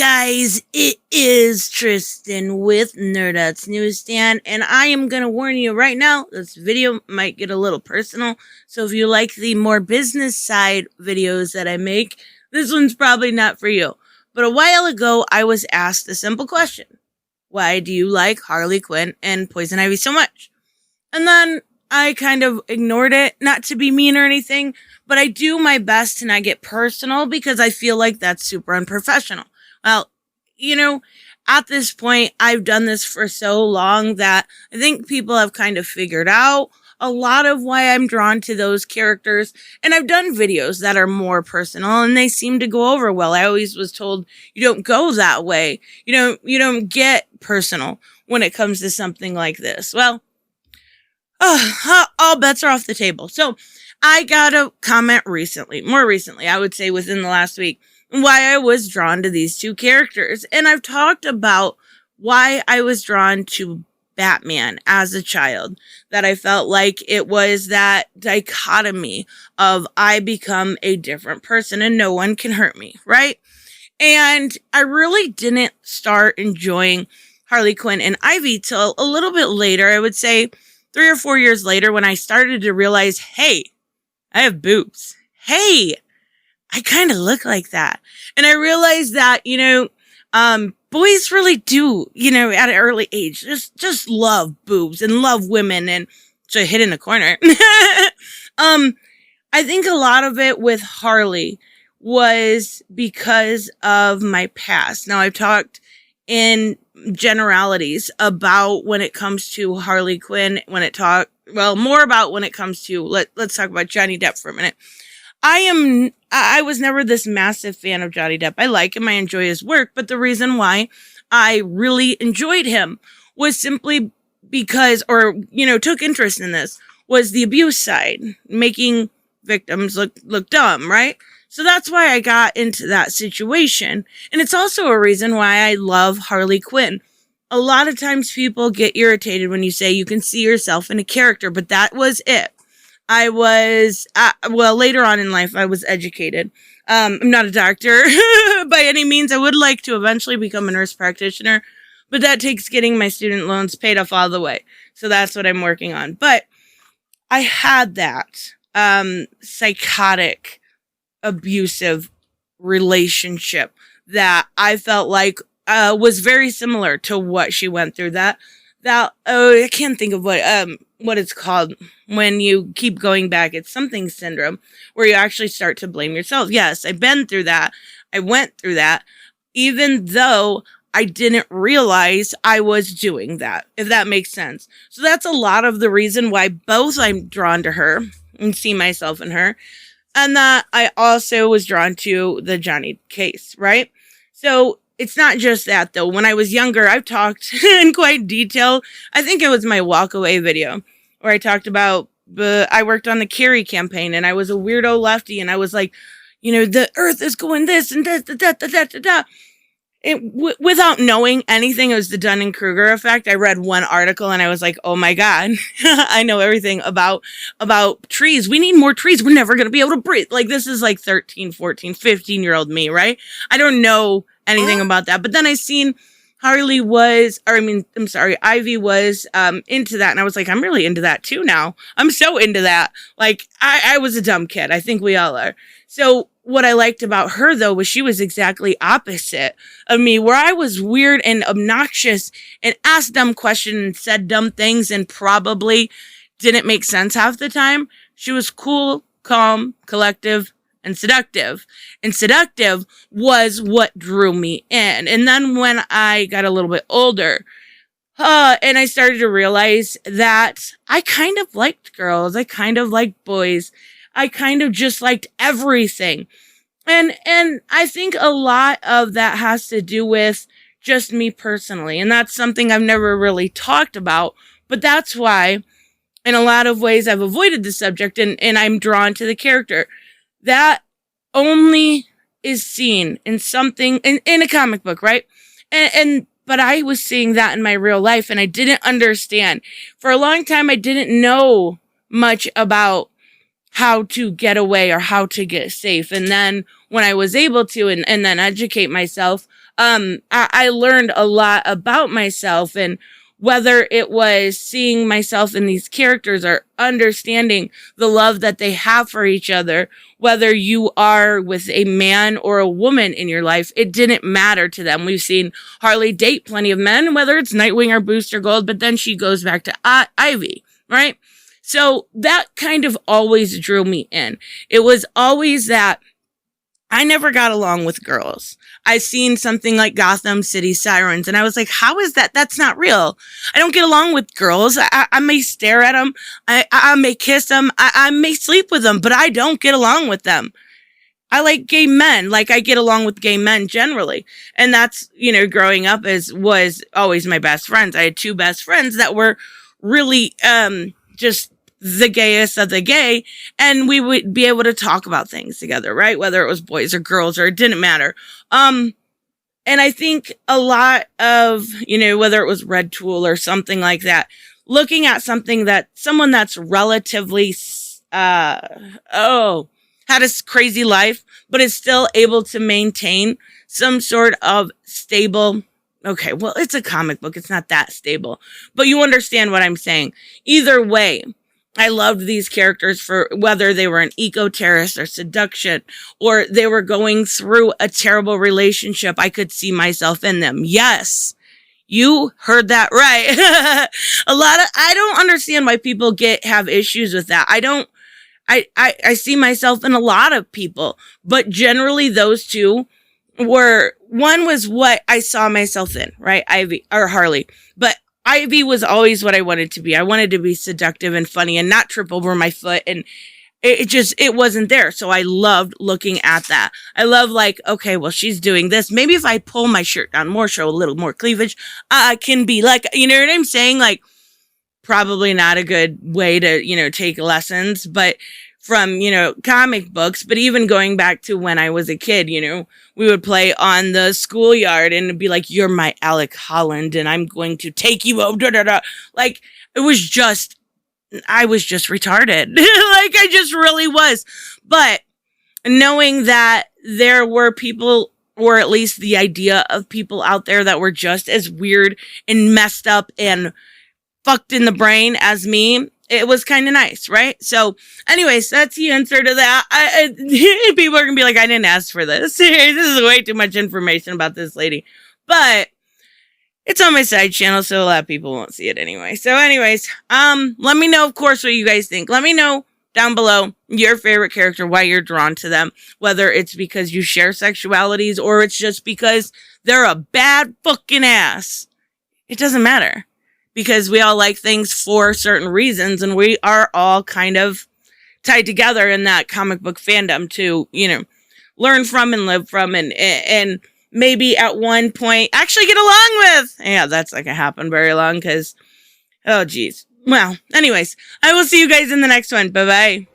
guys, it is Tristan with Nerdouts Newsstand, and I am going to warn you right now, this video might get a little personal, so if you like the more business side videos that I make, this one's probably not for you. But a while ago, I was asked a simple question. Why do you like Harley Quinn and Poison Ivy so much? And then I kind of ignored it, not to be mean or anything, but I do my best to not get personal because I feel like that's super unprofessional. Well, at this point, I've done this for so long that I think people have kind of figured out a lot of why I'm drawn to those characters. And I've done videos that are more personal and they seem to go over well. I always was told you don't go that way. You don't get personal when it comes to something like this. Well, all bets are off the table. So I got a comment more recently, I would say within the last week, why I was drawn to these two characters. And I've talked about why I was drawn to Batman as a child, that I felt like it was that dichotomy of I become a different person and no one can hurt me, right? And I really didn't start enjoying Harley Quinn and Ivy till a little bit later, I would say 3 or 4 years later, when I started to realize, hey, I have boobs. Hey, I kind of look like that. And I realized that, boys really do, at an early age, just love boobs and love women and so hid in the corner. I think a lot of it with Harley was because of my past. Now, I've talked in generalities about when it comes to Harley Quinn, more about when it comes to, let's talk about Johnny Depp for a minute. I was never this massive fan of Johnny Depp. I like him. I enjoy his work. But the reason why I really enjoyed him was simply because, took interest in this, was the abuse side, making victims look dumb, right? So that's why I got into that situation. And it's also a reason why I love Harley Quinn. A lot of times people get irritated when you say you can see yourself in a character, but that was it. I was, later on in life, I was educated. I'm not a doctor by any means. I would like to eventually become a nurse practitioner, but that takes getting my student loans paid off all the way. So that's what I'm working on. But I had that psychotic, abusive relationship that I felt like was very similar to what she went through. I can't think of what it's called when you keep going back. It's something syndrome where you actually start to blame yourself. Yes, I've been through that. I went through that, even though I didn't realize I was doing that, if that makes sense. So that's a lot of the reason why both I'm drawn to her and see myself in her. And that I also was drawn to the Johnny case, right? So it's not just that, though. When I was younger, I've talked in quite detail. I think it was my walk away video where I talked about, I worked on the Kerry campaign and I was a weirdo lefty and I was like, the earth is going this and that. Without knowing anything, it was the Dunning-Kruger effect. I read one article and I was like, oh my God, I know everything about trees. We need more trees. We're never going to be able to breathe. Like, this is like 13, 14, 15-year-old me, right? I don't know anything about that. But then I seen Ivy was into that. And I was like, I'm really into that too now. I'm so into that. Like, I was a dumb kid. I think we all are. So what I liked about her, though, was she was exactly opposite of me, where I was weird and obnoxious and asked dumb questions and said dumb things and probably didn't make sense half the time. She was cool, calm, collective, and seductive. And seductive was what drew me in. And then when I got a little bit older, and I started to realize that I kind of liked girls. I kind of liked boys. I kind of just liked everything. And I think a lot of that has to do with just me personally. And that's something I've never really talked about. But that's why, in a lot of ways, I've avoided the subject and I'm drawn to the character. That only is seen in something, in a comic book, right? But I was seeing that in my real life and I didn't understand. For a long time, I didn't know much about how to get away or how to get safe. And then when I was able to and then educate myself, I learned a lot about myself, and whether it was seeing myself in these characters or understanding the love that they have for each other, whether you are with a man or a woman in your life, it didn't matter to them. We've seen Harley date plenty of men, whether it's Nightwing or Booster Gold, but then she goes back to Ivy, right? So that kind of always drew me in. It was always that I never got along with girls. I seen something like Gotham City Sirens, and I was like, how is that? That's not real. I don't get along with girls. I may stare at them. I may kiss them. I may sleep with them, but I don't get along with them. I like gay men. Like, I get along with gay men generally. And that's, growing up was always my best friends. I had 2 best friends that were really just the gayest of the gay, and we would be able to talk about things together, right? Whether it was boys or girls, or it didn't matter. And I think a lot of, whether it was Red Tool or something like that, looking at something that someone that's relatively, had a crazy life, but is still able to maintain some sort of stable. Okay, well, it's a comic book. It's not that stable, but you understand what I'm saying. Either way, I loved these characters for whether they were an eco-terrorist or seduction, or they were going through a terrible relationship. I could see myself in them. Yes, you heard that right. I don't understand why people have issues with that. I see myself in a lot of people, but generally those two one was what I saw myself in, right? Ivy or Harley, but Ivy was always what I wanted to be. I wanted to be seductive and funny and not trip over my foot. And it wasn't there. So I loved looking at that. I love okay, well, she's doing this. Maybe if I pull my shirt down more, show a little more cleavage, I can be like, you know what I'm saying? Like, probably not a good way to, take lessons, but from, comic books, but even going back to when I was a kid, we would play on the schoolyard and it'd be like, you're my Alec Holland and I'm going to take you over. Like, I was just retarded. Like, I just really was. But knowing that there were people, or at least the idea of people out there that were just as weird and messed up and fucked in the brain as me, it was kind of nice, right? So, anyways, that's the answer to that. People are going to be like, I didn't ask for this. This is way too much information about this lady. But it's on my side channel, so a lot of people won't see it anyway. So, anyways, let me know, of course, what you guys think. Let me know down below your favorite character, why you're drawn to them, whether it's because you share sexualities or it's just because they're a bad fucking ass. It doesn't matter. Because we all like things for certain reasons, and we are all kind of tied together in that comic book fandom to, learn from and live from, and maybe at one point actually get along with. Yeah, that's not gonna happen very long because, oh geez. Well, anyways, I will see you guys in the next one. Bye-bye.